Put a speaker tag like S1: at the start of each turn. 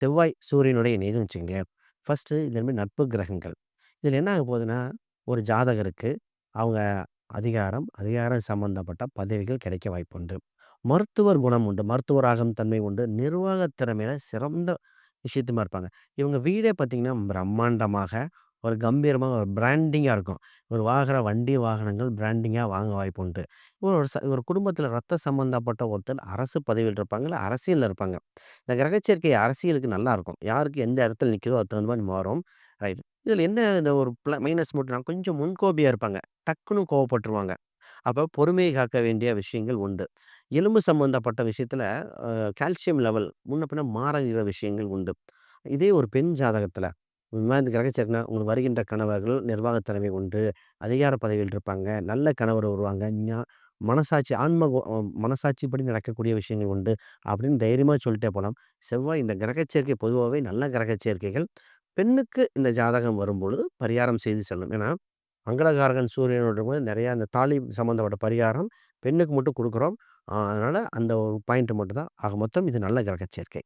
S1: செவ்வாய், சூரியனோட இணையுதுன்னு வச்சுக்கங்களேன். ஃபர்ஸ்ட்டு இது மாரி நட்பு கிரகங்கள். இதில என்ன ஆக போகுதுன்னா, ஒரு ஜாதகருக்கு அவங்க அதிகாரம் சம்மந்தப்பட்ட பதவிகள் கிடைக்க வாய்ப்புண்டு. மருத்துவர் குணம் உண்டு. மருத்துவராகும் தன்மை உண்டு. நிர்வாக திறமையில சிறந்த விஷயத்துமா இருப்பாங்க. இவங்க வீடே பார்த்தீங்கன்னா, பிரம்மாண்டமாக ஒரு கம்பீரமா ஒரு பிராண்டிங்கா இருக்கும். ஒரு வண்டி, வாகனங்கள் பிராண்டிங்கா வாங்க வாய்ப்பு உண்டு. ஒரு குடும்பத்தில ரத்த சம்மந்தப்பட்ட ஒருத்தர் அரசு பதவியில் இருப்பாங்க. இல்ல அரசியல்ல இருப்பாங்க. இந்த கிரகச்சேர்க்கை அரசியலுக்கு நல்லாருக்கும். யாருக்கு எந்த இடத்துல நிக்குதோ அதுக்கு தகுந்த மாரி மாறும். ரைட். இதில என்ன இந்த ஒரு மைனஸ் மட்டும்னா கொஞ்சம் முன்கோபியா இருப்பாங்க. டக்குனு கோவப்பட்டுருவாங்க. அப்ப பொறுமையை காக்க வேண்டிய விஷயங்கள் உண்டு. எலும்பு சம்மந்தப்பட்ட விஷயத்துல அ கால்சியம் லெவல் முன்ன பின்ன மாறுகிற விஷயங்கள் உண்டு. இதே ஒரு பெண் ஜாதகத்துல இந்த மாரி இந்த கிரகச்சேர்க்கைனா உங்களுக்கு வருகின்ற கணவர்கள் நிர்வாக திறமை உண்டு. அதிகார பதவியில் இருப்பாங்க. நல்ல கணவர் வருவாங்க. மனசாட்சி மனசாட்சிப்படி நடக்கக்கூடிய விஷயங்கள் உண்டு. அப்படின்னு தைரியமா சொல்லிட்டே போலாம். செவ்வாய் இந்த கிரகச்சேர்க்கை பொதுவாவே நல்ல கிரகச்சேர்க்கைகள். பெண்ணுக்கு இந்த ஜாதகம் வரும்பொழுது பரிகாரம் செய்து செல்லணும். ஏன்னா மங்களகாரகன் சூரியனோட இருக்கும்போது நெறைய அந்த தாலி சம்மந்தப்பட்ட பரிகாரம் பெண்ணுக்கு மட்டும் குடுக்குறோம். அதனால அந்த ஒரு பாயிண்ட் மட்டும் தான். ஆக மொத்தம் இது நல்ல கிரக சேர்க்கை.